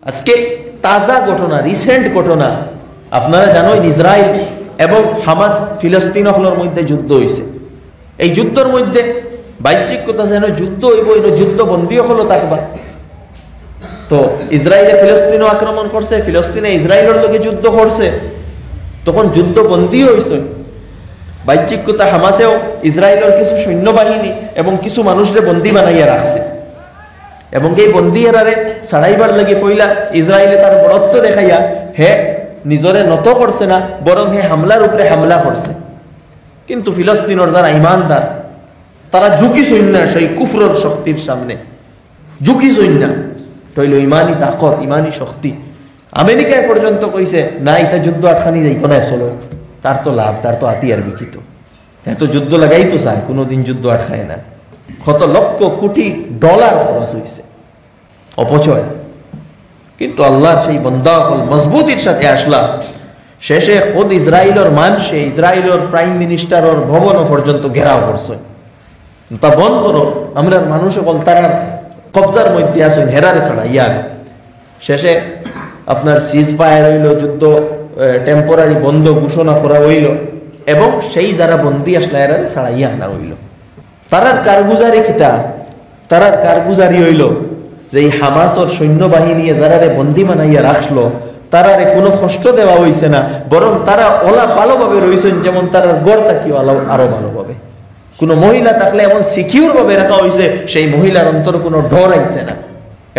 আজকে তাজা ঘটনা, রিসেন্ট ঘটনা, আপনারা জানেন ইসরায়েল এবং হামাস ফিলিস্তিনের মধ্যে যুদ্ধ হয়েছে। এই যুদ্ধের মধ্যে বাহ্যিক কথা যেন যুদ্ধ হইব, এই যুদ্ধ বন্দীও হলো থাকবা। তো ইসরায়েলে ফিলিস্তিনও আক্রমণ করছে, ফিলিস্তিনে ইসরায়েলের লগে যুদ্ধ করছে, তখন যুদ্ধ বন্দী হয়েছে। বাহ্যিক কথা হামাসেও ইসরায়েলের কিছু সৈন্যবাহিনী এবং কিছু মানুষরে বন্দী বানাইয়া রাখছে, এবং এই বন্দীরারে ছাড়াইবার লাগি ফইলা ইসরায়েলে তার বড়ত্ব দেখাইয়া হে নিজরে নত করছে না, বরং হে হামলার উপরে হামলা করছে। কিন্তু ফিলিস্তিনের যারা ইমানদার তারা ঝুঁকি সৈন্য সেই কুফরের শক্তির সামনে ঝুঁকি সৈন্য তৈল ইমানি তাকত, ইমানি শক্তি। আমেরিকায় পর্যন্ত কইছে না এটা যুদ্ধ আটখানি যাইতো না, চলো তার তো লাভ, তার তো আতিয়ার বিকিত, এত যুদ্ধ লাগাই তো চায়, কোনোদিন যুদ্ধ আটখায় না। কত লক্ষ কোটি ডলার খরচ হয়েছে অপচয়। কিন্তু আল্লাহর সেই বন্দা মজবুতির সাথে আসলা, শেষে খোদ ইসরায়েলের মানুষে ইসরায়েলের প্রাইম মিনিস্টারের ভবন পর্যন্ত ঘেরাও করছে। তা বন্ধ করো, আমরা মানুষ সকল তারার কবজার মধ্যে আসেন, হেরারে ছাড়া ইয়ার। শেষে আপনার সিজ ফায়ার হইল, যুদ্ধ টেম্পোরারি বন্ধ ঘোষণা করা হইল, এবং সেই যারা বন্দী আসলে এরারে ছাড়া ইয়া না হইল। তারার কারগুজারি খিতা, তারার কারগুজারি হইল যে এই হামাসর সৈন্যবাহিনী যারারে বন্দী বানাইয়া রাখলো তারারে কোনো কষ্ট দেওয়া হইছে না, বরং তারা ওলা ভালোভাবে রয়েছেন, যেমন তারার গড় তাকিও আরো ভালোভাবে। কোনো মহিলা থাকলে এমন সিকিউর ভাবে রাখা হয়েছে, সেই মহিলার অন্তর কোনো ডর আইছে না।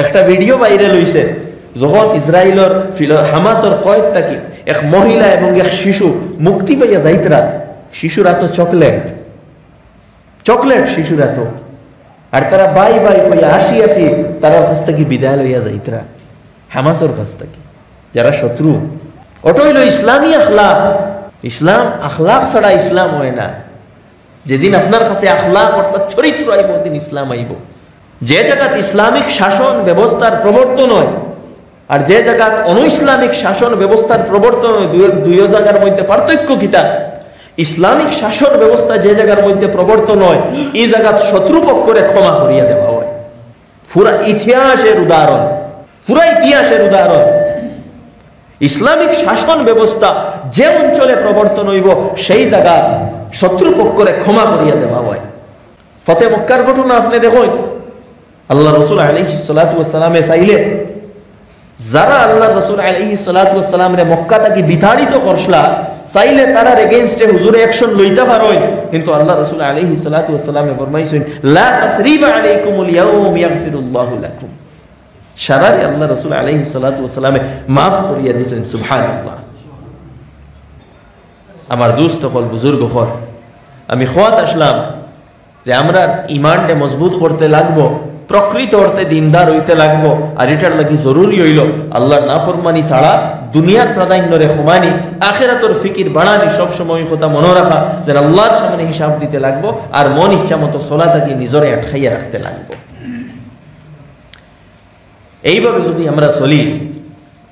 একটা ভিডিও বাইরে লইছে, যখন ইসরায়েলের হামাসর কয়েদ থাকি এক মহিলা এবং এক শিশু মুক্তি পাইয়া যাইতরা, শিশুরা তো চকলেট শিশুরা তো, আর তারা বাই বাই হইয়া আসি তারার কাছ থেকে বিদায় লইয়া যাইতরা, হামাসর কাছ থেকে যারা শত্রু। ওটা হইল ইসলামী আখলাক। ইসলাম আখলাক ছাড়া ইসলাম হয় না। যেদিন আপনার কাছে আখলাক অর্থাৎ চরিত্র আইব, ওদিন ইসলাম আইব। যে জায়গাত ইসলামিক শাসন ব্যবস্থার প্রবর্তন হয় আর যে জায়গাত অনইসলামিক শাসন ব্যবস্থার প্রবর্তন হয়, দুই জায়গার মধ্যে পার্থক্য কিতা? ইসলামিক শাসন ব্যবস্থা যে জায়গার মধ্যে প্রবর্তন হয়, এই জায়গাত শত্রুপক্ষরে ক্ষমা করিয়া দেওয়া হয়। পুরা ইতিহাসের উদাহরণ। ইসলামিক শাসন ব্যবস্থা যে অঞ্চলে প্রবর্তন হইব, সেই জায়গা শত্রুপক্ষরে ক্ষমা করিয়া দেওয়া হয়। ফতে মক্কার ঘটনা আপনি দেখুন, আল্লাহ রসুল আলাইহিস সালাতু ওয়াস সালামে চাইলে যারা আল্লাহ রসুল আলাইহিস সালাতু ওয়াস সালামরে মক্কা থেকে বিতাড়িত করছলা, চাইলে তারার এগেইনস্টে হুজুরে অ্যাকশন লইতে পারেন। কিন্তু আল্লাহ রসুল আলাইহিস সালাতু ওয়াস সালামে ফরমাইছেন লা তাসরিবা আলাইকুমুল ইয়াউম ইয়াগফিরুল্লাহু লাকুম। সারারে আল্লাহ রসুল আলাইহিস সালাতু ওয়াস সালামে মাফ করিয়া দিয়েছেন। সুবহানাল্লাহ। আমার দোস্ত হল, বুজুর্গ হল, আমি খোয়াত আসলাম যে আমরা ইমানটা মজবুত করতে লাগবো, প্রকৃত অর্থে দিনদার হইতে লাগবো। আর এটার লাগি জরুরি হইল আল্লাহর নাফরমানি ছাড়া দুনিয়ার প্রাধান্যরে কমানি, আখিরাতের ফিকির বাড়ানি, সবসময় কথা মনে রাখা যে আল্লাহর সামনে হিসাব দিতে লাগবো, আর মন ইচ্ছা মতো সোলাটাকে নিজরে আটকাইয়া রাখতে লাগবো। এইভাবে যদি আমরা চলি,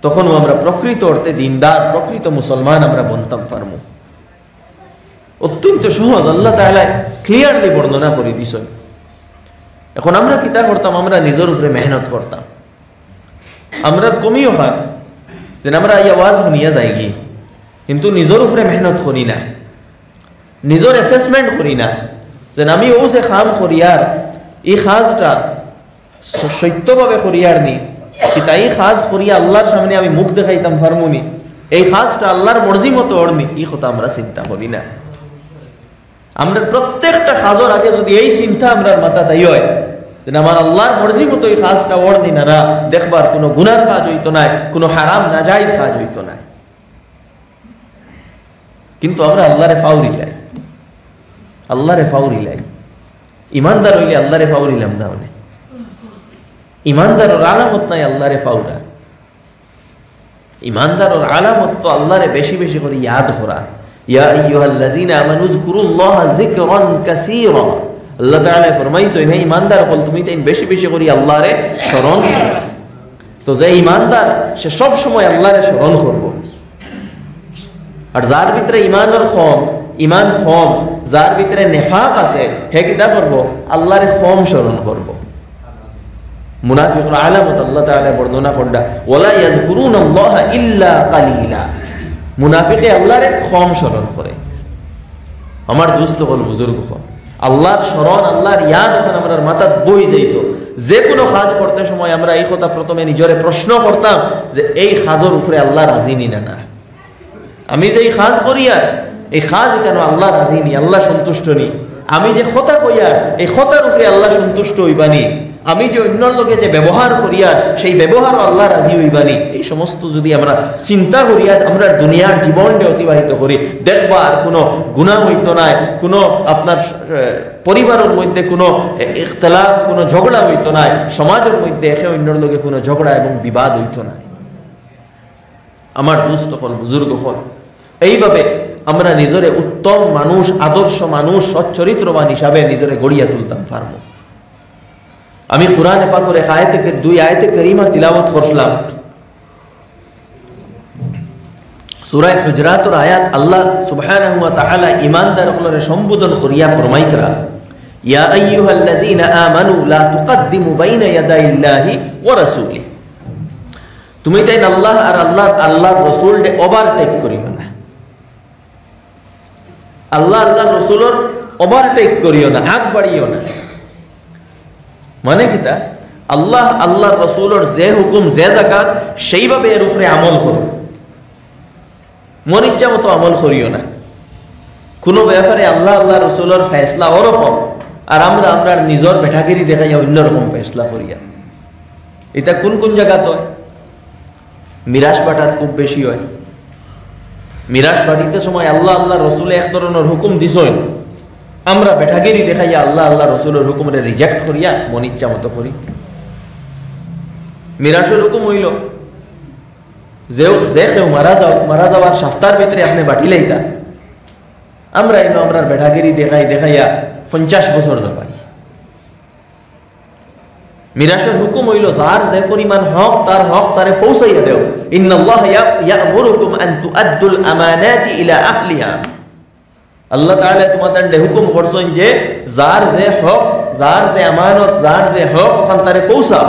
তখনও আমরা প্রকৃত অর্থে দিনদার, প্রকৃত মুসলমান আমরা বনতাম পারবো। অত্যন্ত সহজ, আল্লাহ তাআলা ক্লিয়ারলি বর্ণনা করে দিছেন। এখন আমরা কিতা করতাম? আমরা নিজের উপরে মেহনত করতাম। আমরা কমিও হয় যে আমরা এই আওয়াজ শুনিয়া যাই গিয়ে, কিন্তু নিজের উপরে মেহনত করি না, নিজের অ্যাসেসমেন্ট করি না যে আমি ও যে খাম করিয়ার এই খাজটা সত্যভাবে করিয়ার নি, কিতা এই খাজ করিয়া আল্লাহর সামনে আমি মুখ দেখাইতাম ফার্মুনি, এই খাজটা আল্লাহর মর্জি মতো অর্নি, এই কথা আমরা চিন্তা করি না। আমরা প্রত্যেকটা কাজের আগে যদি এই চিন্তা আমরা মাথা তাই হয় যে আমার আল্লাহর মর্জি মতো এই কাজটা ওরদি না, দেখবার কোনো গুনার কাজ হইতো না, কোনো হারাম নাজায়েজ কাজ হইতো না। কিন্তু আমরা আল্লাহরে ফাউরি লাই। ইমানদার হইলে আল্লাহরে ফাউরিলাম না, মানে ইমানদারের আলামত নাই আল্লাহরে ফাউরা। ইমানদারের আলামত তো আল্লাহরে বেশি বেশি করে ইয়াদ করা। ইয়া আইয়ুহাল্লাযীনা আমানু যকুরুল্লাহা যিকরান কাসীরা। আল্লাহ তাআলা ফরমাইছেন, হে ঈমানদার বল তুমি তাই বেশি বেশি করে আল্লাহরে স্মরণ করো। তো যে ঈমানদার সে সব সময় আল্লাহরে স্মরণ করব। আর যার ভিতরে ঈমান কম, যার ভিতরে নেফাক আছে, হে কিতা করব? আল্লাহরে কম স্মরণ করব। মুনাফিকুর আলামত আল্লাহ তাআলা বর্ণনা করডা, ওয়ালা ইয়াযকুরুনাল্লাহা ইল্লা কালিলা। মুনাফিকে আল্লাহরে কম স্মরণ করে। আমার দুস্থ হল বুজুর্গ হল, আল্লাহর স্মরণ, আল্লাহর ইয়াদ যখন আমার মাথাত বই যাইত, যে কোনো কাজ করতে সময় আমরা এই কথা প্রথমে নিজরে প্রশ্ন করতাম যে এই কাজের উপরে আল্লাহ রাজি নি না। আমি যে এই কাজ করি আর এই কাজ কেন আল্লাহ রাজি নি, আল্লাহ সন্তুষ্ট নি। আমি যে কথা কই আর এই কথার উপরে আল্লাহ সন্তুষ্ট হইবানি। আমি যে অন্যর লোকে যে ব্যবহার করি আর সেই ব্যবহারও আল্লাহ রাজি হইবানি। এই সমস্ত যদি আমরা চিন্তা করি আর আমরা দুনিয়ার জীবনটা অতিবাহিত করি, দেখবা আর কোনো গুনাহ হইতো না, কোনো আপনার পরিবারের মধ্যে কোনো ইখতিলাফ, কোনো ঝগড়া হইতো না, সমাজের মধ্যে একে অন্যর লোকে কোনো ঝগড়া এবং বিবাদ হইতো না। আমার দুস্থ হল বুজুর্গ হল, এইভাবে আমরা নিজরে উত্তম মানুষ, আদর্শ মানুষ, সচ্চরিত্রবান হিসাবে নিজরে গড়িয়া তুলতাম পারব। আমি কুরআনে পাকের এক আয়াতে, দুই আয়াতে কারিমা তিলাওয়াত করলাম। সূরা হুজরাতের আয়াত আল্লাহ সুবহানাহু ওয়া তাআলা ঈমানদার হলরে সম্বোধন করিয়া ফরমাইতরা, ইয়া আইয়ুহাল্লাযীনা আমানু লা তুকদ্দিমু বাইনা ইয়াদাইল্লাহি ওয়া রাসূলিহি। তুমি তাই আল্লাহ আর আল্লাহর রাসূলকে ওভারটেক করিও না। আল্লাহ আল্লাহর রাসূলের ওভারটেক করিও না, আগ বাড়িও না। মানে কিতা, আল্লাহ আল্লাহর রাসূলের যে হুকুম, যে জাকাত, সেইভাবে এর উপরে আমল করো, মন ইচ্ছা মতো আমল করিও না। কোনো ব্যাপারে আল্লাহ আল্লাহ রাসূলের ফয়সালা ওরকম, আর আমরা নিজের বেঠাগিরি দেখাইয়া অন্যরকম ফয়সালা করিয়া। এটা কোন কোন জায়গাত হয়? মিরাজ বাটাত খুব বেশি হয়। মিরাজ বাটিতে সময় আল্লাহ আল্লাহ রসুল এক ধরনের হুকুম দিছেন, আমরা বেঠাগিরি দেখাইয়া আল্লাহ আল্লাহ রসুলের হুকুমরে রিজেক্ট করিয়া মন ইচ্ছা মতো করি। মিরাজের হুকুম হইল যে কেউ মারা যাওয়ার সপ্তাহের ভিতরে আপনি বাটি লাইতা, আমরা এনে আমরা বেঠাগিরি দেখাইয়া 50 বছর যাবাই। মিরাজের হুকুম হইল যার যে পরিমাণ হক, তার হক তারে পৌঁছাইয়া দেও। ইন্নাল্লাহ ইয়া'মুরুকুম আন তুআদ্দুল আমানাতি ইলা আহলিহা। আল্লাহ তাআলা তোমাদের হুকুম করছেন যে যার যে হক, যার যে আমানত, যার যে হক ওখান তারে পৌঁছাও।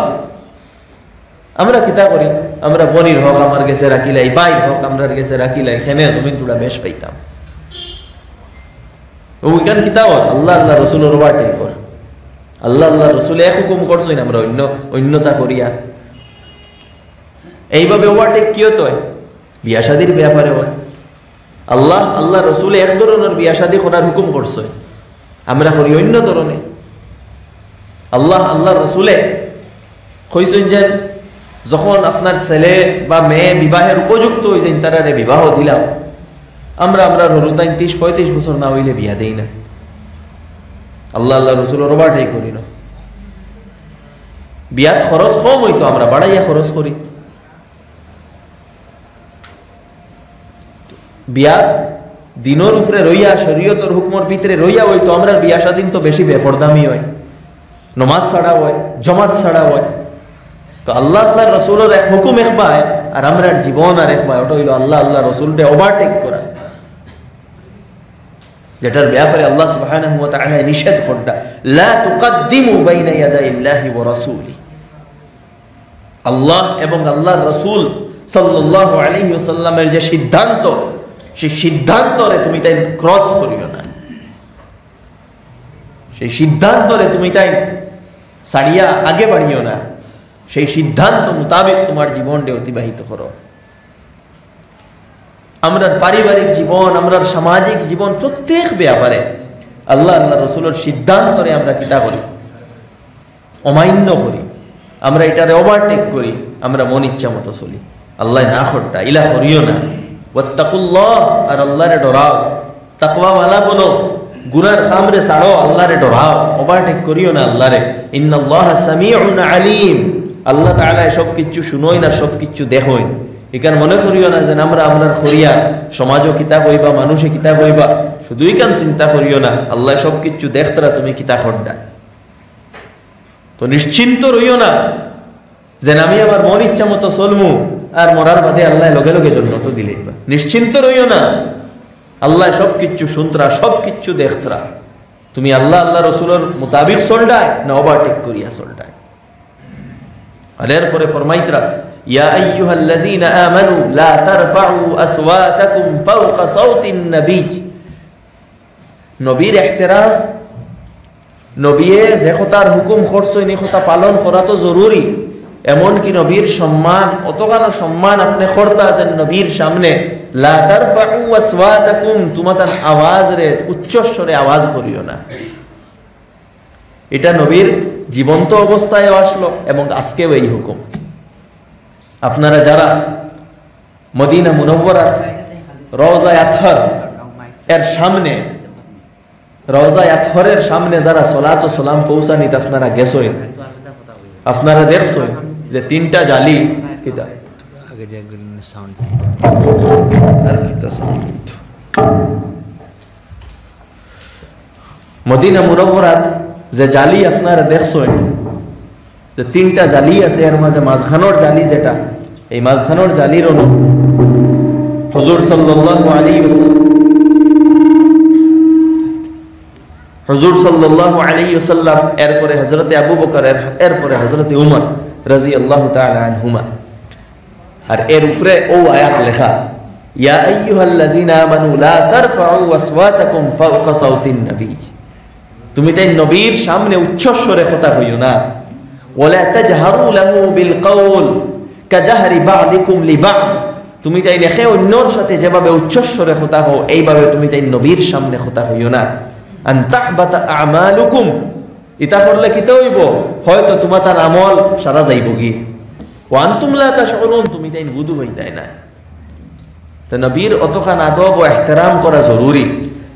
আমরা কিতা করি? আমরা বনির হক আমার কাছে রাখিলাই, বাইর হক আমার কাছে রাখিলাই, এখানে জমিন তুলা বেশ পাইতাম। ওইখান কিতা হল আল্লাহ আল্লাহ রসুলের ওভারটেক কর। আল্লাহ আল্লাহ রসুল এক হুকুম করছেন, আমরা অন্যতা করিয়া। এইভাবে ওভারটেক কি হতো? বিয়া শাদির ব্যাপারে হয়। আল্লাহ আল্লাহ রসুল এক ধরনের বিয়া শাদি করার হুকুম করছে, আমরা করি অন্য ধরনের। আল্লাহ আল্লাহ রসুলে কইছেন যে যখন আপনার ছেলে বা মেয়ে বিবাহের উপযুক্ত হয়েছেন, তারারে বিবাহ দিলাম। আমরা হরুতাইন 30-35 বছর না হইলে বিয়া দেই না। আল্লাহ আল্লাহ রসুলের ওভারটেক করি না। বিয়াত খরচ কম হইতো, আমরা বাড়াইয়া খরচ করি। বিয়াত দিনের উপরে রইয়া, শরীয়তের হুকুমের ভিতরে রইয়া হইতো, আমরা বিয়া স্বাধীন তো বেশি বেফরদামি হয়, নমাজ ছাড়া হয়, জমাত ছাড়া হয়। তো আল্লাহ আল্লাহ রসুলের এক হুকুম একবায়, আর আমরা জীবন আর একবায়। ওটা হইল আল্লাহ আল্লাহ রসুলকে ওভারটেক করা, যেটার ব্যাপারে আল্লাহ সুবহানাহু ওয়া তাআলা নিষেধ করটা, লা তুকদ্দিমু বাইনা ইয়াদাইল্লাহি ওয়া রাসূলিহি। আল্লাহ এবং আল্লাহর রাসূল সাল্লাল্লাহু আলাইহি ওয়াসাল্লামের যে সিদ্ধান্ত, সেই সিদ্ধান্তরে তুমি তাই ক্রস করিও না। সেই সিদ্ধান্তরে তুমি তাই সারিয়া আগে বাড়িও না। সেই সিদ্ধান্ত মোতাবেক তোমার জীবনটা অতিবাহিত করো। আমরা পারিবারিক জীবন, আমরা সামাজিক জীবন, প্রত্যেক ব্যাপারে আল্লাহ আল্লাহ রসুলের সিদ্ধান্তরে আমরা কিতা করি? অমান্য করি। আমরা এটারে ওভারটেক করি, আমরা মন ইচ্ছা মতো চলি। আল্লাহ না করটা ইলা করিও না। ওয়াত্তাকুল্লাহ, আর আল্লাহরে ডরাও। তাকওয়া ওয়ালা বলো, গুনার খামরে ছাড়ো, আল্লাহরে ডরাও, ওভারটেক করিও না আল্লাহরে। ইন্নাল্লাহা সামিউন আলিম। আল্লাহ তাআলা সব কিছু শুনোই না, সব কিছু দেখোই। এখান মনে করিও না যে আমরা করিয়া সমাজও কিতাব হইবা, মানুষে কিতাব হইবা, শুধু এখান চিন্তা করিও না আল্লাহ সব কিছু দেখতরা, তুমি কিতা করডা। তো নিশ্চিন্ত রইও না যে আমি আমার মন ইচ্ছা মতো চলমু, আর মরার বাদে আল্লাহ লগে লগে জন্নত দিলেই। নিশ্চিন্ত রইও না, আল্লাহ সব কিছু শুনতরা, সব কিছু দেখতরা। তুমি আল্লাহ আল্লাহ রসুলের মোতাবিক চলডায় না ওভারটেক করিয়া চলডায়। আর এরপরে ফরমাইতরা ইয়া আইয়ুহাল্লাযীনা আমানু লা তারফাউ আসওয়াতাকুম ফাওকা সাওতিন নবী। নবীর ইহতিরাম, নবীয়ে যে কথার হুকুম করছেন এই কথা পালন করা তো জরুরি। এমনকি নবীর সম্মান, অতখানা সম্মান আপনি করতে আছেন নবীর সামনে। লা তারফাউ আসওয়াতাকুম, তোমাদের আওয়াজ রে উচ্চ স্বরে আওয়াজ করিও না। এটা নবীর জীবন্ত অবস্থায় আসলো এবং আজকেও এই হুকুম। আপনারা যারা মদিনা মুনওয়ারাত রওজায়ে আতহার এর সামনে, রওজায়ে আতহারের সামনে যারা সালাত ও সালাম পৌঁছানিতে আপনারা গেছেন, আপনারা দেখছেন যে তিনটা জালি কিতা আর কিতা সাউন্ড। মদিনা মুনওয়ারাত যে জালি আপনারা দেখছেন, যে তিনটা জালি আছে, এর মাঝে মাঝখানোর জালি যেটা, এই মাঝখানোর জালির হুজুর সাল্লাল্লাহু আলাইহি ওয়াসাল্লাম, হুজুর সাল্লাল্লাহু আলাইহি ওয়াসাল্লাম, এরপরে হযরতে আবু বকর, এরপরে হযরতে উমর রাদিয়াল্লাহু তাআলা আনহুমা। আর এর উপরে ও আয়াত লেখা, ইয়া আইয়ুহাল্লাযীনা আমানু লা তারফাউ আসওয়াতাকুম ফাওকা সাওতিন নবী। তুমি তাই নবীর সামনে উচ্চ স্বরে কথা কইও না। ওয়ালা তাজহারু লাহু বিল কওল কাজাহরি বা'দিকুম লিবা'দ। তুমি তাই দেখে অন্যর সাথে যেভাবে উচ্চ স্বরে কথা কও, এইভাবে তুমি তাই নবীর সামনে কথা কইও না। আন তাহবাতা আমালুকুম, ইতা করলে কি হইব? হয়তো তোমার আমল সারা যাইব কি। ওয়া আনতুম লা তাশউরুন, তুমি তাই বুঝু হইতাই না। তো নবীর অতখান আদব ও ইহতিরাম করা জরুরি,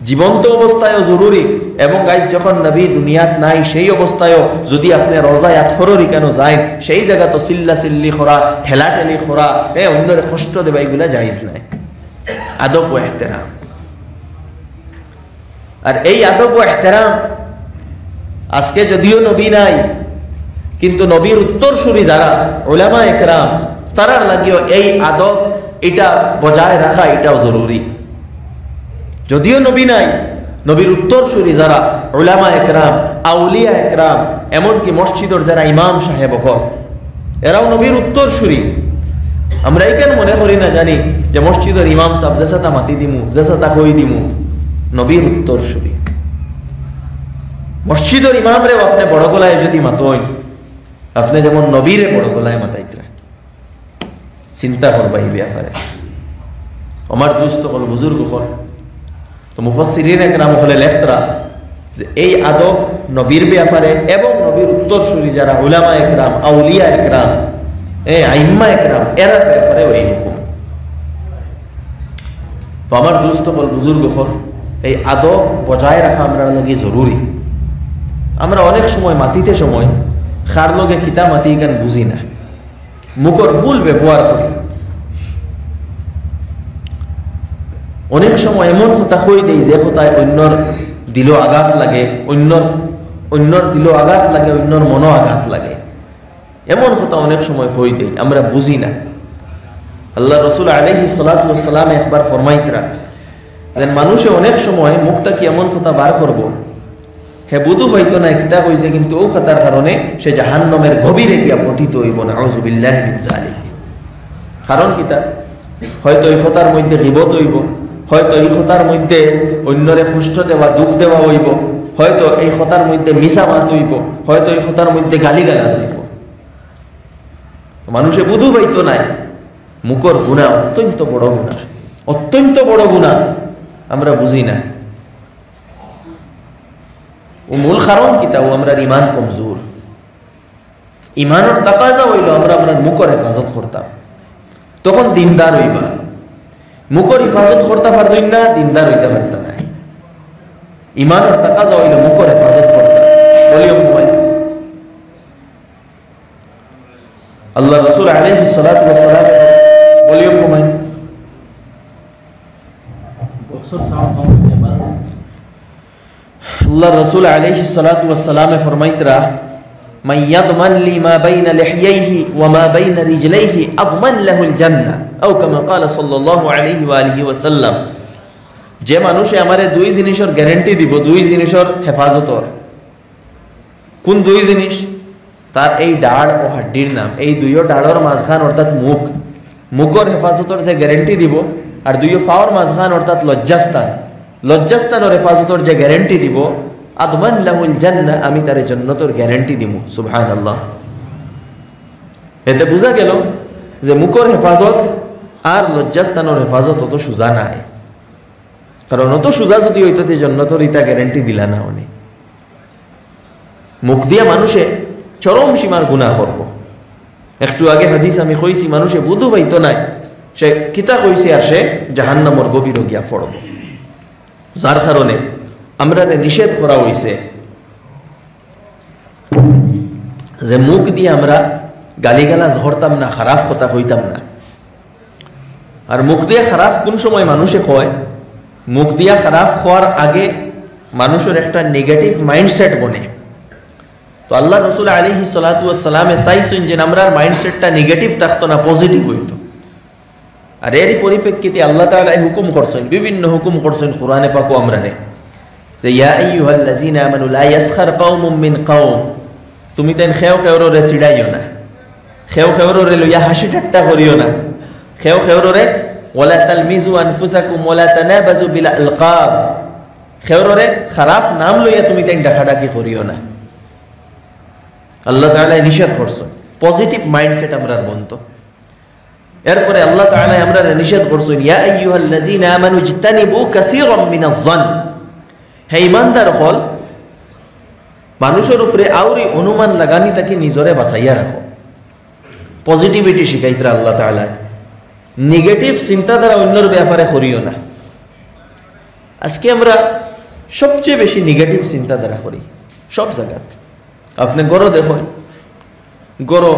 জীবন্ত অবস্থায়ও জরুরি, এবং গাইজ যখন নবী দুনিয়াত নাই সেই অবস্থায়ও যদি আপনি রওজায়ে আতহারের কেন যায়, সেই জায়গা তো চিল্লা চিল্লি করা, ঠেলাঠেলি করা, অন্যের কষ্ট দেবা, এগুলা জায়েজ নাই। আদব ও ইহতিরাম, আর এই আদব ও ইহতিরাম আজকে যদিও নবী নাই, কিন্তু নবীর উত্তরসূরি যারা উলামায়ে কেরাম, তারার লাগিও এই আদব এটা বজায় রাখা এটাও জরুরি। যদিও নবী নাই, নবীর উত্তরসূরি যারা উলামায়ে কেরাম, আউলিয়ায়ে কেরাম, এমনকি মসজিদের যারা ইমাম সাহেব হল, এরাও নবীর উত্তরসূরি। আমরা এই কেন মনে করি না জানি যে মসজিদের ইমাম সাহেব যেসাতা মাতি দিমু, যেসাতা কই দিমু, নবীর উত্তরসূরি। মসজিদের ইমাম রে আপনি বড় গলায় যদি মাতই, আপনি যেমন নবীরে বড় গলায় মাতাইতরা। চিন্তা করবা এই ব্যাপারে। আমার দুস্থ হল বুজুর্গ হল, তো মুফাসসিরিন একরাম হলে লেখতরা যে এই আদব নবীর ব্যাপারে এবং নবীর উত্তরসূরি যারা উলামায়ে কেরাম, আউলিয়ায়ে কেরাম, আইম্মায়ে কেরাম, এর ব্যাপারে এই হুকুম। তো আমার দুস্থ হল বুজুর্গ হল, এই আদব বজায় রাখা আমরা লাগি জরুরি। আমরা অনেক সময় মাতিতে সময় খার লগে খিতা মাতি কেন বুঝি না, মুখর ভুল ব্যবহার করি। অনেক সময় এমন কথা কই দেই যে কথায় অন্যর দিল আঘাত লাগে, অন্যর দিল আঘাত লাগে, অন্যর মনো আঘাত লাগে। এমন কথা অনেক সময় কই দেই, আমরা বুঝি না। আল্লাহ রসুল আলাইহিস সালাতু ওয়াস সালাম একবার ফরমাইতরা যে মানুষে অনেক সময় মুখটা কি এমন কথা বার করব, হে বুধু হইতো না কিতাব হইছে, কিন্তু ও কথার কারণে সে জাহান্নামের গভীরে গিয়া পতিত হইব না। আউযু বিল্লাহি মিন যালিক। কারণ কিতাব হয়তো এই কথার মধ্যে গীবত হইব, হয়তো এই কথার মধ্যে অন্যরে কষ্ট দেওয়া, দুঃখ দেওয়া হইব, হয়তো এই কথার মধ্যে মিছা মাত হইব, হয়তো এই কথার মধ্যে গালিগালাজ হইব। মানুষে বুধু হইতো নাই মুখর গুনাহ অত্যন্ত বড় গুনাহ, অত্যন্ত বড় গুনাহ, আমরা বুঝি না। ও মূল কারণ কিতা, ও আমরা ইমান কমজোর। ইমানের তাকাজা হইল আমরা আমরা মুখর হেফাজত করতাম, তখন দিনদার হইবা। মুখর হেফাজত করতে পারতই না, দিনদার হইতে পারত না। ইমানের তাকাজা হইল মুখর হেফাজত করতাম। বলিও ভাই, আল্লাহ রাসূল আলাইহিস সালাতু ওয়াস সালাম বলিও ভাই, আল্লাহ রাসূল আলাইহিস সালাতু ওয়াস সালাম ফরমাইতরা মান ইয়াদমান লি মা বাইনা লিহইহি ওয়া মা বাইনা রিজলাইহি আদমান লাহুল জান্নাহ আও কামা ক্বালা সাল্লাল্লাহু আলাইহি ওয়া আলিহি ওয়াসাল্লাম। যে মানুষে আমারে দুই জিনিসের গ্যারান্টি দিব, দুই জিনিসের হেফাজতর। কোন দুই জিনিস? তার এই ডাড় ও হাড্ডির নাম, এই দুইও ডাড়র মাঝখান অর্থাৎ মুখ, মুখর হেফাজতর যে গ্যারেন্টি দিব, আর দুইও ফাওয়ার মাঝখান অর্থাৎ লজ্জাস্থান, লজ্জাস্থানের হেফাজতর যে গ্যারেন্টি দিব, আদমান লাহুল জান্নাহ, আমি তার জান্নাতের গ্যারেন্টি দিব। সুবহানাল্লাহ। এতে বোঝা গেল যে মুখর হেফাজত আর লজ্জাস্থানের হেফাজত অত সোজা নাই, কারণ অত সোজা যদি হইতো জান্নাতের ইতা গ্যারেন্টি দিলা না। অনেক মুখ দিয়া মানুষে চরম সীমার গুনাহ করব। একটু আগে হাদিস আমি কইছি, মানুষে বুধু পাইতো নাই, সে কিতা কইছে, আর সে জাহান্নামের গভীর গিয়া পড়ব। যার কারণে আমরা নিষেধ করা হইছে যে মুখ দিয়ে আমরা গালিগালাজ করতাম না, খারাপ কথা কইতাম না। আর মুখ দিয়ে খারাপ কোন সময় মানুষে কয়? মুখ দিয়া খারাপ হওয়ার আগে মানুষের একটা নেগেটিভ মাইন্ডসেট বনে। তো আল্লাহ রসুল আলাইহিস সালাতু ওয়াস সালামে চাইছেন যে আমরার মাইন্ডসেটটা নেগেটিভ থাকতো না, পজিটিভ হইতো। আর এরই পরিপ্রেক্ষিতে আল্লাহ তাআলা হুকুম করছেন, বিভিন্ন হুকুম করছেন কোরআনে পাকও আমরা রে, যে ইয়া আইয়ুহাল্লাযীনা আমানু লা ইয়াসখার কওমুম মিন কওম, তুমি তেন খেও খেওরে সিড়াইও না, খেও খেওরে লইয়া হাসি ঠাট্টা করিও না, খেও খেওরে ওয়ালা তালমিজু আনফুসাকুম ওয়ালা তানাবাজু বিল আলকাব, খেওরে খারাপ নাম লইয়া তুমি তেন ডাকাডাকি করিও না। আল্লাহ তাআলা নিষেধ করছেন, পজিটিভ মাইন্ডসেট আমরা বন্ধ। এরপরে আল্লাহ তাআলা আমরা নিষেধ করছেন, ইয়া আইয়ুহাল্লাযীনা আমানু ইজতানিবু কাসীরাম মিনাজ যান, হে ঈমানদার হল মানুষের উপরে আউরি অনুমান লাগানি তাকে নিজরে বাঁচাইয়া রাখো। পজিটিভিটি শিখাইতরা আল্লাহ তাআলা, নেগেটিভ চিন্তাধারা অন্যর ব্যাপারে করিও না। আজকে আমরা সবচেয়ে বেশি নেগেটিভ চিন্তাধারা করি সব জায়গায়। আপনি গড় দেখুন, গড়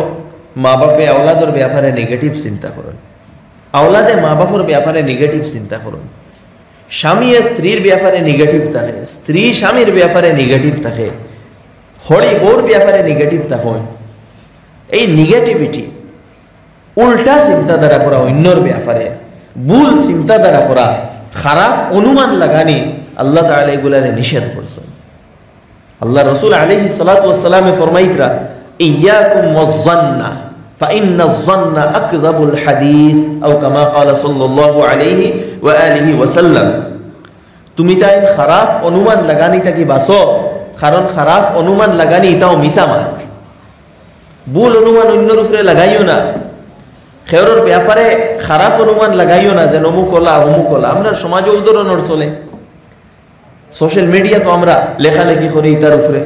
মা বাপে আওলাদের ব্যাপারে নেগেটিভ চিন্তা করেন, আওলাদে মা বাপের ব্যাপারে নেগেটিভ চিন্তা করেন, স্বামী স্ত্রীর ব্যাপারে নেগেটিভ থাকে, স্ত্রী স্বামীর ব্যাপারে নেগেটিভ থাকে, হরি বউর ব্যাপারে নেগেটিভ থাকেন। এই নেগেটিভিটি, উল্টা চিন্তাধারা করা অন্যর ব্যাপারে, ভুল চিন্তাধারা করা, খারাপ অনুমান লাগানি, আল্লাহ তাআলা এগুলারে নিষেধ করছেন। আল্লাহ রসুল আলাইহিস সালাতু ওয়াস সালামে ফরমাইতরা, ইয়াকুম ওয়াজ-যান্না ফাইন্নাজ-যান্না আকযাবুল হাদিস, আও কামা ক্বালা সাল্লাল্লাহু আলাইহি ওয়া আলিহি ওয়া সাল্লাম, তুমি তাই খারাপ অনুমান লাগানি থাকি বাঁচো, কারণ খারাপ অনুমান লাগানি এটাও মিছা মাত। ভুল অনুমান অন্যর উপরে লাগাইও না, খেয়রের ব্যাপারে খারাপ অনুমান লাগাইও না যে অমুক হলা অমুক হলা। আমরা সমাজে উদাহরণের চলে, সোশ্যাল মিডিয়া তো আমরা লেখালেখি করি তার উপরে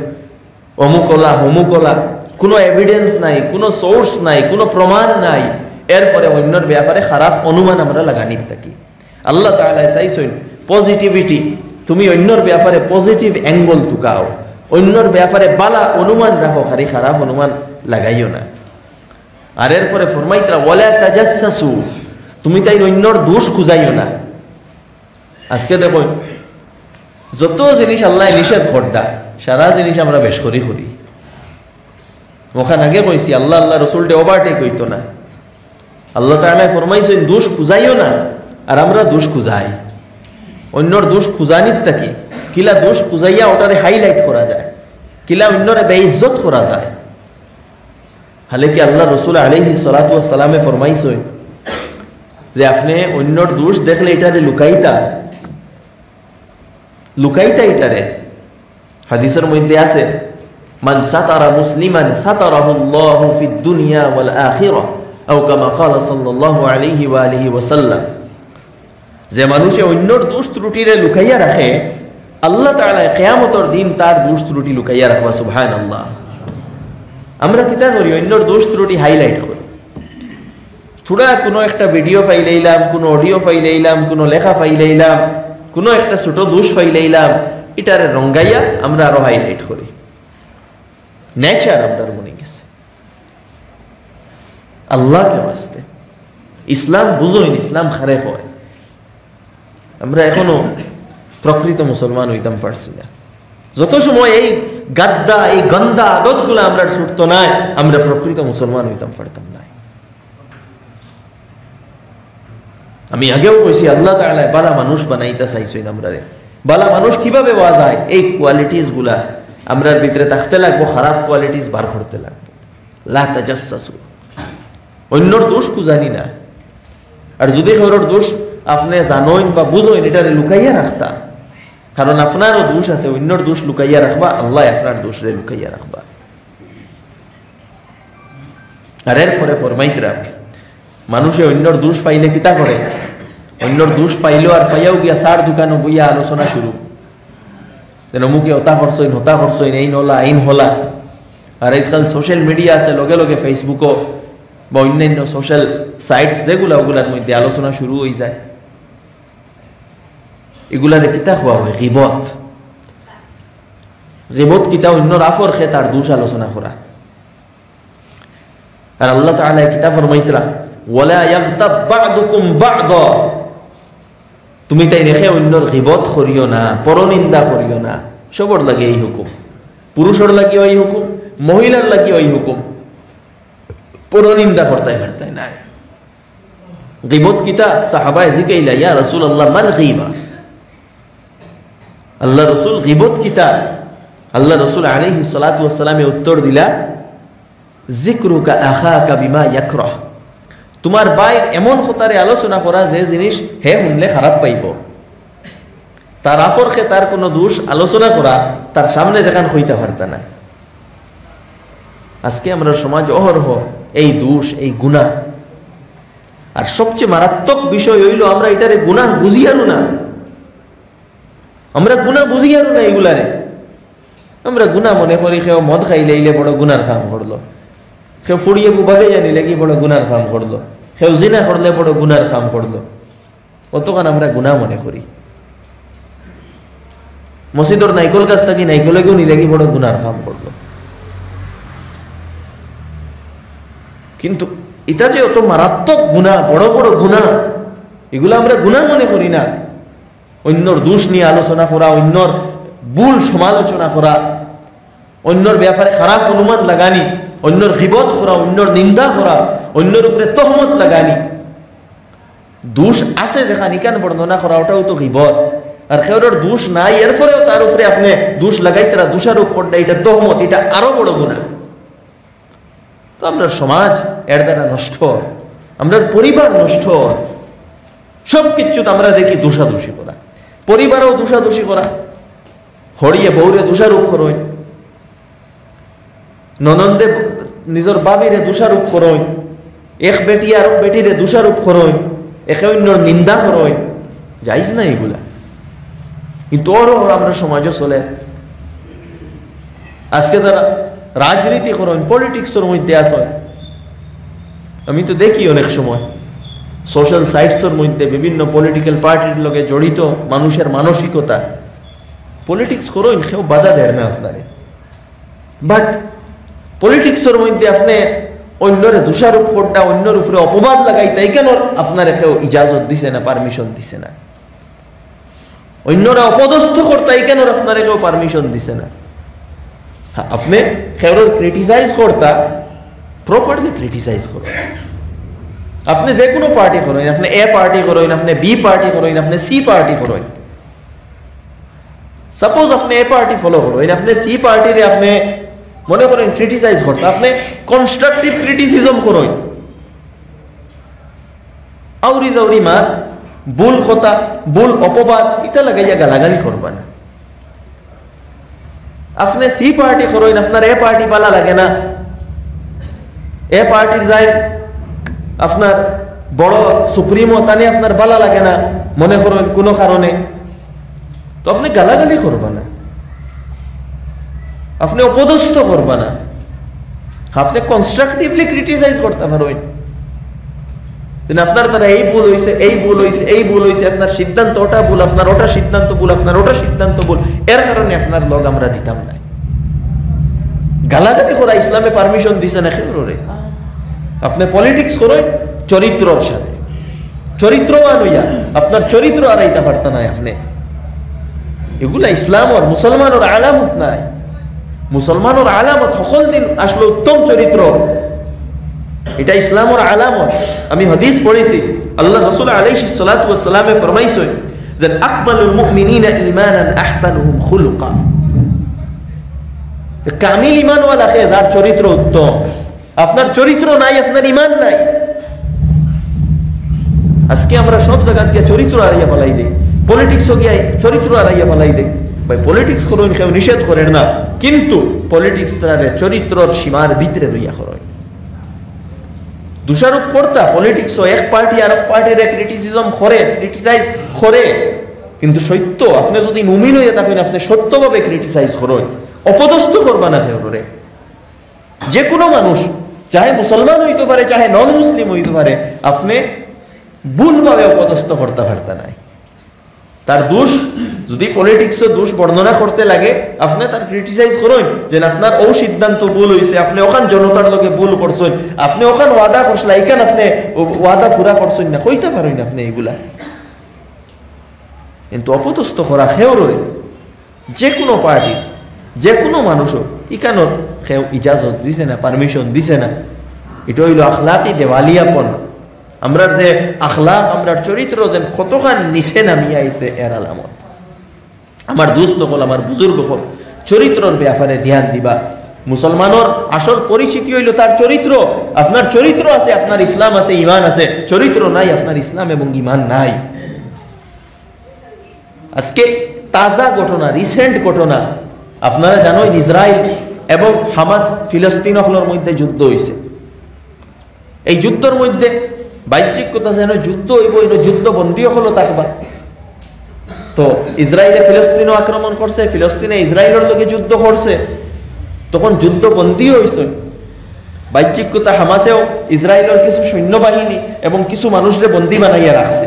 অমুক হলা অমুক হলা, কোনো এভিডেন্স নাই, কোনো সোর্স নাই, কোনো প্রমাণ নাই, এরপরে অন্যর ব্যাপারে খারাপ অনুমান আমরা লাগানি থাকি। আল্লাহ তাআলা চাইছেন পজিটিভিটি, তুমি অন্যর ব্যাপারে পজিটিভ অ্যাঙ্গল তুকাও, অন্যর ব্যাপারে বালা অনুমান রাখো, খালি খারাপ অনুমান লাগাইও না। আর এরপরে ফরমাইতরা ওয়ালা তাজাসসু, তুমি তাই অন্যর দোষ খুঁজাইও না। আজকে দেখো যত জিনিস আল্লাহ নিষেধ করডা, সারা জিনিস আমরা বেশ করি করি। ওখানে আগে কইছি আল্লাহ আল্লাহ রসুলটে ওভারটেক হইতো না। আল্লাহ তাআলা ফরমাইছেন দোষ খুঁজাইও না, আর আমরা দোষ খুঁজাই। অন্যর দোষ খুঁজানির থাকি কিলা দোষ খুঁজাইয়া ওটারে হাইলাইট করা যায়, কিলা অন্যরে বেইজ্জত করা যায়। হালে কি আল্লাহ রসুল আলাইহিস সালাতু ওয়াস সালামে ফরমাইছেন যে আপনি অন্যর দোষ দেখলে এটারে লুকাইতা এটারে। হাদিসের মধ্যে আছে, মান সাতারা মুসলিমান সাতারাহুল্লাহু ফিদ দুনিয়া ওয়াল আখিরাহ, আও কামা ক্বালা সাল্লাল্লাহু আলাইহি ওয়া আলিহি ওয়া সাল্লাম, যে মানুষে অন্যর দোষ ত্রুটিরে লুকাইয়া রাখে, আল্লাহ তাআলা কিয়ামতের দিন তার দোষ ত্রুটি লুকাইয়া রাখবা। সুবহানাল্লাহ। আমরা কিতা করি? অন্যর দোষ ত্রুটি হাইলাইট করি। থোড়া কোনো একটা ভিডিও পাইলাইলাম, কোনো অডিও পাইলাইলাম, কোনো লেখা পাইলাইলাম, কোনো একটা ছোট দোষ পাইলাইলাম, এটারে রঙ্গাইয়া আমরা আরো হাইলাইট করি। নেচার আপনার মনে গেছে। আল্লাহকে বাঁচতে ইসলাম বুঝইন, ইসলাম খারাপ হয়। আমরা এখনো প্রকৃত মুসলমান হইতাম পারছি না। যত সময় এই গাদ্দা, এই গন্দা আদতগুলো আমরা ছুটতো না, আমরা প্রকৃত মুসলমান হইতাম পারতাম না। আমি আগেও কইছি আল্লাহ তাআলা বালা মানুষ বানাইতে চাইছেন। আমরা বালা মানুষ কিভাবে হওয়া যায়? এই কোয়ালিটিস গুলা আমরার ভিতরে থাকতে লাগবো, খারাপ কোয়ালিটিস বার করতে লাগবো। লা তাজাসসু, অন্যর দোষ জানি না। আর যদি কারোর দোষ আপনি জানোইন বা বুঝোইন, এটারে লুকাইয়া রাখতা, কারণ আপনারও দোষ আছে, অন্যর দোষ লুকাইয়া রাখবা, আল্লাহ আপনার দোষরে লুকাইয়া রাখবা। আর এরপরে ফরমাইতরা মানুষে অন্যর দোষ পাইলে কিতা করে, অন্যর দোষ পাইলেও আর পাইয়াও গিয়া সার দোকানে বইয়া আলোচনা শুরু, যেন মুখে হতা করছইন এই নলা আইন হলা। আর আজকাল সোশ্যাল মিডিয়া আছে, লগে লগে ফেসবুকও বা অন্যান্য সোশ্যাল সাইটস যেগুলা, ওগুলার মধ্যে আলোচনা শুরু হয়ে যায়। এগুলারে কিতা খোয়া হয়? গিবত। গিবত কিতা? অন্যর আফর খে তার দোষ আলোচনা করা। আর আল্লাহ তাআলা কিতা ফরমাইতরা, ওয়ালা ইয়াগতাব বা'দুকুম বা'দা, তুমি তাই রেখে অন্যর গিবত করিও না, পরনিন্দা করিও না। সবর লাগে এই হুকুম, পুরুষের লাগিও এই হুকুম, মহিলার লাগিও এই হুকুম, পরনিন্দা করতাই নাই। গিবত কিতা? সাহাবায়ে জিকাইলা, ইয়া রাসূলুল্লাহ মাল গীবা, আল্লাহ রাসূল গিবত কিতা? আল্লাহ রাসূল আলাইহিস সালাতু ওয়াস সালামে উত্তর দিলা, যিকরুকা আখাকা বিমা ইয়াকরাহ, তোমার ভাই এমন কথারে আলোচনা করা যে জিনিস হে শুনলে খারাপ পাইব, তার আপরকে তার কোনো দোষ আলোচনা করা, তার সামনে যেখানে হইতে পারতা না। আজকে আমরা সমাজ অহরহ এই দোষ, এই গুনাহ। আর সবচেয়ে মারাত্মক বিষয় হইল আমরা এটারে গুনাহ বুঝিয়ারও না, আমরা গুনাহ বুঝিয়ারও না এগুলারে। আমরা গুনাহ মনে করি কেউ মদ খাইলে ইলে বড় গুনার কাম করলো, কেউ ফুড়িয়ে বুবাগে জানিলে কি বড় গুনার কাম করলো, কেউ জিনা করলে বড় গুনার কাম করলো, অতখান আমরা গুনাহ মনে করি। মসজিদর নাইকল গাছ থাকি নাইকলে কেউ নিলে কি বড় গুনার কাম করলো। কিন্তু এটা যে অত মারাত্মক গুনাহ, বড় বড় গুনাহ, এগুলো আমরা গুনাহ মনে করি না। অন্যর দোষ নিয়ে আলোচনা করা, অন্যর ভুল সমালোচনা করা, অন্যর ব্যাপারে খারাপ অনুমান লাগানি, অন্যর গীবত করা, অন্যর নিন্দা করা, অন্যর উপরে তহমত লাগানি, দোষ আছে যেখানে ইকান বর্ণনা করা, ওটাও তো গীবত। আর কেউর দোষ নাই এরপরেও তার উপরে আপনি দোষ লাগাই, তারা দোষারোপ করতে, এটা তহমত, এটা আরো বড় গুনাহ। তো আমরা সমাজ এর দ্বারা নষ্ট, আমরা পরিবার নষ্ট, সবকিছু আমরা দেখি দোষাদোষী করা, পরিবারও দোষাদোষী করা, হরিয়ে বৌরে দোষারোপ করই, ননন্দে নিজের বাবিরে দোষারোপ করই, এক বেটি আর বেটিরে দোষারোপ করই, একে অন্যর নিন্দা করই, যাইস না এগুলা। কিন্তু ওর আমরা সমাজে চলে। আজকে যারা রাজনীতি করেন, পলিটিক্সের মধ্যে আসেন, আমি তো দেখি অনেক সময় সোশ্যাল সাইটসের মধ্যে বিভিন্ন পলিটিক্যাল পার্টির লগে জড়িত মানুষের মানসিকতা, পলিটিক্স করেন, কেউ বাধা দেয় না আপনারে, বাট পলিটিক্সের মধ্যে আপনি অন্যরে দোষারোপ করটা, অন্যর উপরে অপবাদ লাগাই, তাই কেন আপনারে কেউ ইজাজত দিছে না, পারমিশন দিছে না? অন্যরা অপদস্থ করতাই কেন আপনারে কেউ পারমিশন দিছে না? আপনি কেউর ক্রিটিসাইজ করতা, প্রপারলি ক্রিটিসাইজ করেন। আপনি যে কোনো পার্টি করেন, আপনি এ পার্টি করেন, আপনি বি পার্টি করেন, আপনি সি পার্টি করেন। সাপোজ আপনি এ পার্টি ফলো করেন, আপনি সি পার্টিরে আপনি মনে করেন ক্রিটিসাইজ করতে, আপনি কনস্ট্রাকটিভ ক্রিটিসিজম করেন, আউরি জাউরি মাত, ভুল কথা, ভুল অপবাদ, এটা লাগাইয়া গালাগালি করবা না। আপনি সি পার্টি করেন, আপনার এ পার্টি পালা লাগে না, এ পার্টির যায় আপনার বড় সুপ্রিমো, তানে আপনার বালা লাগে না মনে করেন কোনো কারণে, তো আপনি গালাগালি করবা না, আপনি অপদস্থ করবা না, আপনি কনস্ট্রাকটিভলি ক্রিটিসাইজ করতে পারবেন। আপনার দ্বারা এই ভুল হয়েছে, এই ভুল হয়েছে, এই ভুল হয়েছে, আপনার সিদ্ধান্ত ওটা ভুল, আপনার ওটা সিদ্ধান্ত ভুল, আপনার ওটা সিদ্ধান্ত ভুল, এর কারণে আপনার লগ আমরা দিতাম না। গালাগালি করা ইসলামে পারমিশন দিছে না কেউরে। আপনি পলিটিক্স করেন চরিত্রর সাথে, চরিত্রবান হইয়া আপনার চরিত্র আড়াইতে পারতেন না আপনি। এগুলা ইসলাম আর মুসলমানের আলামত নাই। মুসলমানের আলামত সকল দিন আসলে উত্তম চরিত্র, এটা ইসলামের আলামত। আমি হাদিস পড়েছি, আল্লাহ রাসূল আলাইহিস সালাতু ওয়াস সালামে ফরমাইছেন যে আকমালুল মুমিনিনা ঈমানান আহসানুহুম খুলুকা, কামিল ঈমানওয়ালা কে যার চরিত্র উত্তম। আপনার চরিত্র নাই, আপনার ইমান নাই। আজকে আমরা সব জায়গায় গিয়ে চরিত্র হারাইয়া ফেলাই দেই, পলিটিক্সও গিয়ে চরিত্র হারাইয়া ফেলাই দেই। ভাই পলিটিক্স করুন, কেউ নিষেধ করেন না, কিন্তু পলিটিক্স চরিত্রর সীমার ভিতরে রইয়া করেন। দোষারোপ করতা পলিটিক্সও এক পার্টি আর এক পার্টির ক্রিটিসিজম করে, ক্রিটিসাইজ করে, কিন্তু সত্য আপনি যদি মুমিন হইয়া থাকেন, আপনি সত্যভাবে ক্রিটিসাইজ করেন, অপদস্থ করবা না কেউ করে। যে কোনো মানুষ, চাহে মুসলমান হইতে পারে, চাহে নন মুসলিম হইতে পারে, আপনি ভুলভাবে অপদস্থ করতে পারতা নাই। তার দোষ যদি পলিটিক্স দোষ বর্ণনা করতে লাগে, আপনি তার ক্রিটিসাইজ করেন যে আপনার ও সিদ্ধান্ত ভুল হয়েছে, আপনি ওখান জনতার লোকে ভুল করছেন, আপনি ওখান ওয়াদা করছেন, এখানে আপনি ওয়াদা ফুরা করছেন না, কইতে পারেন আপনি এগুলা। কিন্তু অপদস্থ করা খেউরে যে কোনো পার্টির যে কোনো মানুষও ইকানোর কেউ ইজাজত দিছে না, পারমিশন দিছে না। এটা হইল আখলাকি দেওয়ালিয়াপন। আমরা যে আখলাক, আমরা চরিত্র যে কতখান নিচে নামিয়ে আইছে এর আলামত। আমার দুস্থ হল, আমার বুজুর্গ হল, চরিত্রর ব্যাপারে ধ্যান দিবা। মুসলমানের আসল পরিচিতি হইল তার চরিত্র। আপনার চরিত্র আছে, আপনার ইসলাম আছে, ইমান আছে। চরিত্র নাই, আপনার ইসলাম এবং ইমান নাই। আজকে তাজা ঘটনা, রিসেন্ট ঘটনা, আপনারা জানেন ইসরায়েল এবং হামাস ফিলিস্তিন হলের মধ্যে যুদ্ধ হয়েছে। এই যুদ্ধের মধ্যে বাহ্যিক কথা যেন যুদ্ধ হইব, যুদ্ধ বন্দী হলো থাকবা। তো ইসরায়েলে ফিলিস্তিনও আক্রমণ করছে, ফিলিস্তিনে ইসরায়েলের লগে যুদ্ধ করছে, তখন যুদ্ধ বন্দী হয়েছে। বাহ্যিক কথা হামাসেও ইসরায়েলের কিছু সৈন্যবাহিনী এবং কিছু মানুষরে বন্দী বানাইয়া রাখছে,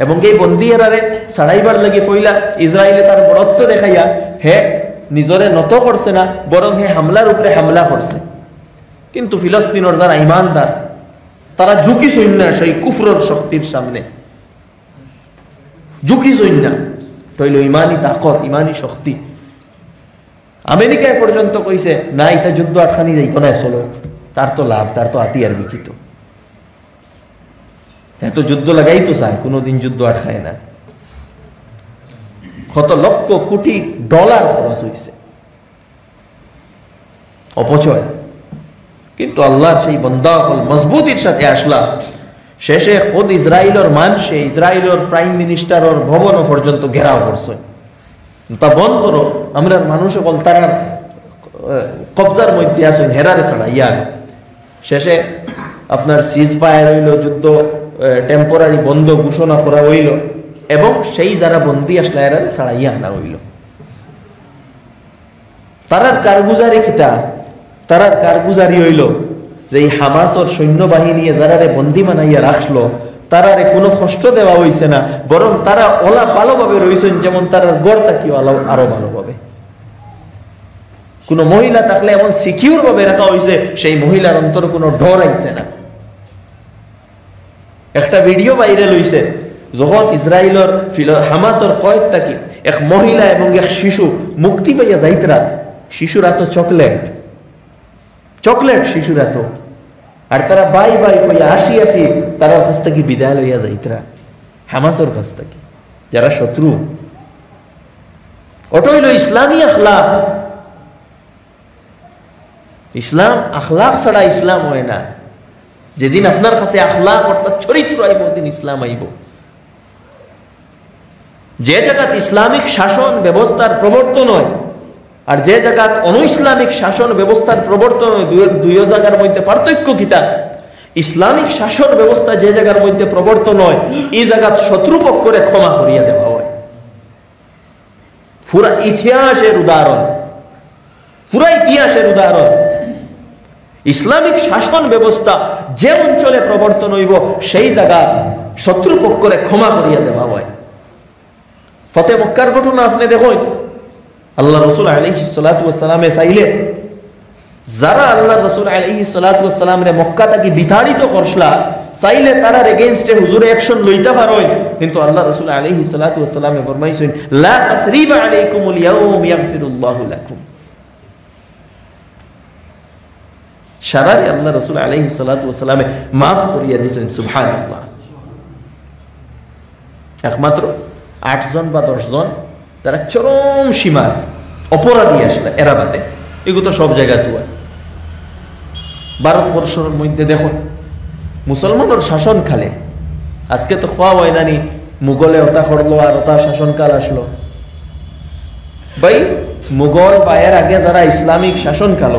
এবং এই বন্দী এরারে ছাড়াইবার লাগে ফইলা ইসরায়েলে তার বড়ত্ব দেখাইয়া হে নিজরে নত করছে না, বরং হে হামলার উপরে হামলা করছে। কিন্তু ফিলিস্তিনের যারা ইমানদার, তারা ঝুঁকি সৈন্য সেই কুফরের শক্তির সামনে, ঝুঁকি সৈন্য তৈল ইমানি তাকত, ইমানি শক্তি। আমেরিকায় পর্যন্ত কইছে না, এটা যুদ্ধ আটখানি যাইত না, চলো, তার তো লাভ, তার তো হাতিয়ার বিকিত। এত যুদ্ধ লাগাই তো চায়, কোনোদিন যুদ্ধ আটকায় না। কত লক্ষ কোটি ডলার খরচ হয়েছে, অপচয়। কিন্তু আল্লাহর সেই বান্দা মজবুতির সাথে আসলা, শেষে খোদ ইসরায়েলের মানুষে ইসরায়েলের প্রাইম মিনিস্টারের ভবন পর্যন্ত ঘেরাও করছে। তা বন্ধ করো, আমরা মানুষ সকল তার কবজার মধ্যে আসেন, হেরারে ছাড়া ইয়ার। শেষে আপনার সিজ ফায়ার হইল, যুদ্ধ টেম্পোরারি বন্ধ ঘোষণা করা হইল, এবং সেই যারা বন্দী আসলে এরারে ছাড়াইয়া আনা হইল। তারার কারগুজারি খিতা, তারার কারগুজারি হইল যে এই হামাসর সৈন্যবাহিনী যারারে বন্দী বানাইয়া রাখলো, তারারে কোনো কষ্ট দেওয়া হইছে না, বরং তারা ওলা ভালোভাবে রয়েছেন, যেমন তারার গড় তাকিও আরো ভালোভাবে। কোনো মহিলা থাকলে এমন সিকিউর ভাবে রাখা হয়েছে, সেই মহিলার অন্তর কোনো ডর আইছে না। একটা ভিডিও বাইরে লইছে, যখন ইসরায়েলের হামাসর কয়েদ থাকি এক মহিলা এবং এক শিশু মুক্তি পাইয়া যাইতরা, শিশুরা তো চকলেট শিশুরা তো, আর তারা বাই বাই কইয়া আসি তারার কাছ থেকে বিদায় লইয়া যাইতরা, হামাসর কাছ থেকে, যারা শত্রু। ওটা হইল ইসলামী আখলাক। ইসলাম আখলাক ছাড়া ইসলাম হয় না। যেদিন আপনার কাছে আখলাক অর্থাৎ চরিত্র আইব, ওদিন ইসলাম আইব। যে জায়গাত ইসলামিক শাসন ব্যবস্থার প্রবর্তন হয় আর যে জায়গাত অনইসলামিক শাসন ব্যবস্থার প্রবর্তন হয়, দুই জায়গার মধ্যে পার্থক্য কিতা? ইসলামিক শাসন ব্যবস্থা যে জায়গার মধ্যে প্রবর্তন হয়, এই জায়গাত শত্রুপক্ষরে ক্ষমা করিয়া দেওয়া হয়। পুরা ইতিহাসের উদাহরণ, ইসলামিক শাসন ব্যবস্থা যে অঞ্চলে প্রবর্তন হইব, সেই জায়গা শত্রুপক্ষরে ক্ষমা করিয়া দেওয়া হয়। ফতে মক্কার ঘটনা আপনি দেখুন, আল্লাহ রসুল আলাইহিস সালাতু ওয়াস সালামে চাইলে যারা আল্লাহ রসুল আলাইহিস সালাতু ওয়াস সালামরে মক্কা থেকে বিতাড়িত করছলা, চাইলে তারার এগেইনস্টে হুজুরে অ্যাকশন লইতে পারেন, কিন্তু আল্লাহ রসুল আলাইহিস সালাতু ওয়াস সালামে ফরমাইছেন, লা তাসরিবা আলাইকুমুল ইয়াউম ইয়াগফিরুল্লাহু লাকুম। সারারে আল্লাহ রসুল আলাইহিস সালাতু ওয়াস সালামে মাফ করিয়া দিয়েছেন। সুবহানাল্লাহ। একমাত্র 8 জন বা 10 জন তারা চরম সীমার অপরাধী আসলে, এরা বাদে এগুলো তো সব জায়গায় তো। ভারতবর্ষের মধ্যে দেখুন মুসলমানের শাসন খালে আজকে তো খোয়া হয় নানি মুঘলে ওটা করলো আর ওটা শাসনকাল আসলো ভাই মুঘল বা এর আগে যারা ইসলামিক শাসনকাল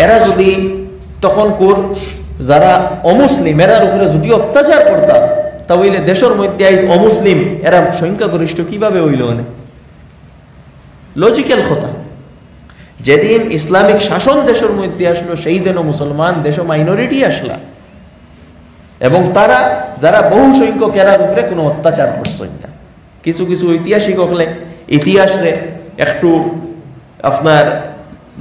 এরা যদি তখন যারা অমুসলিম এরার উপরে যদি অত্যাচার করতাম তাহলে দেশের মধ্যে আইজ অমুসলিম এরা সংখ্যাগরিষ্ঠ কিভাবে হইল মানে লজিক্যাল কথা যেদিন ইসলামিক শাসন দেশের মধ্যে আসলো সেই দিনও মুসলমান দেশ মাইনরিটি আসলা এবং তারা যারা বহু সংখ্যক এরার উপরে কোনো অত্যাচার করছেন না কিছু কিছু ঐতিহাসিক হলে ইতিহাসে একটু আপনার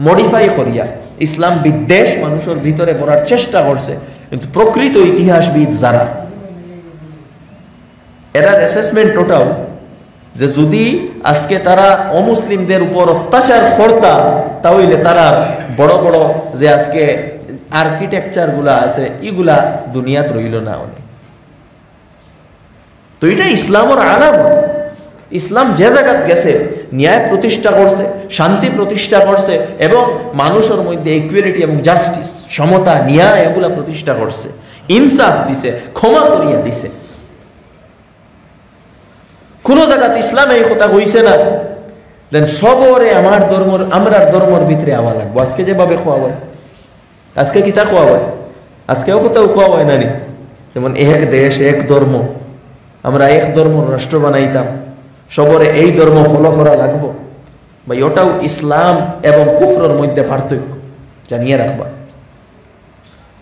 মডিফাই করিয়া ইসলাম বিদ্বেষ মানুষের ভিতরে করার চেষ্টা করছে কিন্তু প্রকৃত ইতিহাসবিদ যারা এরার অ্যাসেসমেন্ট টোটাল যে যদি আজকে তারা অমুসলিমদের উপর অত্যাচার করতা তাহলে তারা বড় বড় যে আজকে আর্কিটেকচার গুলা আছে এগুলা দুনিয়াত রইল না অনেক তো এটা ইসলামের আলামত ইসলাম যে জায়গাত গেছে ন্যায় প্রতিষ্ঠা করছে শান্তি প্রতিষ্ঠা করছে এবং মানুষের মধ্যে ইকুয়ালিটি এবং জাস্টিস সমতা ন্যায় এগুলা প্রতিষ্ঠা করছে ইনসাফ দিছে ক্ষমা করিয়া দিছে কোন জায়গাতে ইসলাম এই কথা হইছে না দেন সবরে আমরার ধর্মের ভিতরে আওয়া লাগবো আজকে যেভাবে খোয়া হয় আজকে কিতা খোয়া হয় আজকেও কোথাও খোয়া হয় নানি যেমন এক দেশ এক ধর্ম আমরা এক ধর্ম রাষ্ট্র বানাইতাম সবরে এই ধর্ম ফলো করা লাগবো ভাই ওটাও ইসলাম এবং কুফরের মধ্যে পার্থক্য জানিয়ে রাখবা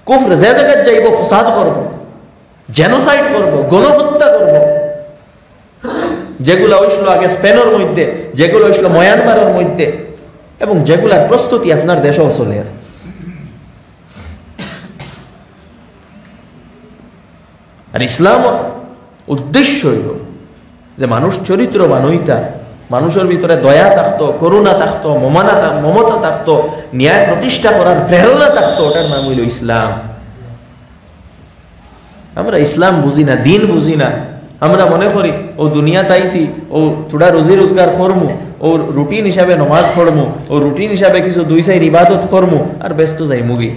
কুফর যে জায়গায় যাইব ফসাদ করব জেনোসাইড করব গণহত্যা করব যেগুলো হইছিল আগে স্পেনের মধ্যে যেগুলো হইছিল মায়ানমারের মধ্যে এবং যেগুলার প্রস্তুতি আপনার দেশেও চলে আর ইসলাম উদ্দেশ্য হইল যে মানুষ চরিত্রবান হইতা মানুষের ভিতরে দয়া থাকতো করুণা থাকতো মমতা থাকতো ন্যায় প্রতিষ্ঠা করার প্রেরণা থাকতো ওটার নাম হইল ইসলাম আমরা ইসলাম বুঝি না দিন বুঝি না আমরা মনে করি ও দুনিয়া তাইছি ও থোড়া রোজি রোজগার করমু ও রুটিন হিসাবে নমাজ পড়মু ও রুটিন হিসাবে কিছু দুই সাইড ইবাদত করমু আর ব্যস্ত যাই মুগি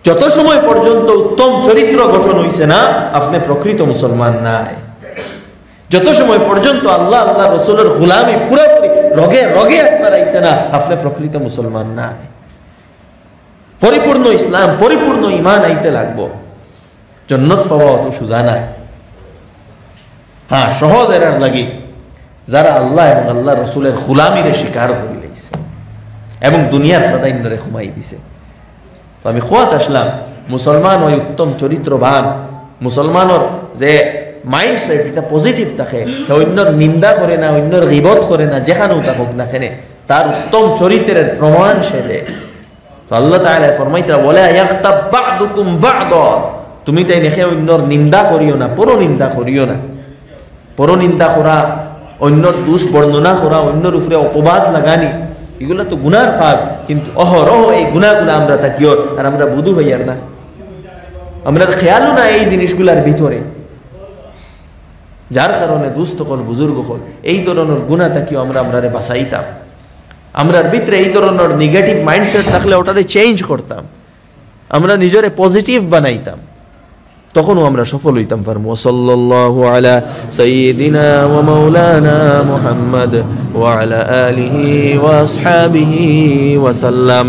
যত সময় পর্যন্ত উত্তম চরিত্র গঠন হইছে না আপনি প্রকৃত মুসলমান নাই যত সময় পর্যন্ত আল্লাহ আল্লাহ রসুলের গোলামি পুরোপুরি রগে রগে আপনার আইছে না আপনি প্রকৃত মুসলমান নাই পরিপূর্ণ ইসলাম পরিপূর্ণ ঈমান আইতে লাগবো জান্নাত পাওয়া অত সোজা নাই হ্যাঁ সহজ এরার লাগি যারা আল্লাহ এবং আল্লাহ রসুলের গোলামিরে স্বীকার করে লাইছে এবং দুনিয়ার প্রাধান্যরে কমাই দিছে তো আমি খোয়াত আসলাম মুসলমান ওই উত্তম চরিত্রবান মুসলমানের যে মাইন্ডসেট এটা পজিটিভ থাকে অন্যর নিন্দা করে না অন্যর গীবত করে না যেখানেও থাকুক না কেন তার উত্তম চরিত্রের প্রমাণ সে দেয় তো আল্লাহ তাআলা ফরমাইতা বলে ইয়াগতাব বা'দুকুম বা'দা তুমি তাই দেখে অন্যর নিন্দা করিও না পরনিন্দা করিও না পরনিন্দা করা অন্যর দোষ বর্ণনা করা অন্যর উপরে অপবাদ লাগানি এগুলা তো গুনার কাজ কিন্তু অহরহ এই গুনাহগুলো আমরা তাকিও আর আমরা বুধু হইয়ার না আমরা খেয়ালও না এই জিনিসগুলার ভিতরে যার কারণে দুস্থ হল বুজুর্গ হল এই ধরনের গুনাহ তাকিও আমরা বাঁচাইতাম আমরার ভিতরে এই ধরনের নেগেটিভ মাইন্ডসেট থাকলে ওটারে চেঞ্জ করতাম আমরা নিজেরে পজিটিভ বানাইতাম তখনও আমরা সফল হইতাম পারবো সাল্লাল্লাহু আলা সাইয়্যিদিনা ওয়া মাওলানা মুহাম্মদ ওয়া আলা আলিহি ওয়া আসহাবিহি ওয়া সাল্লাম।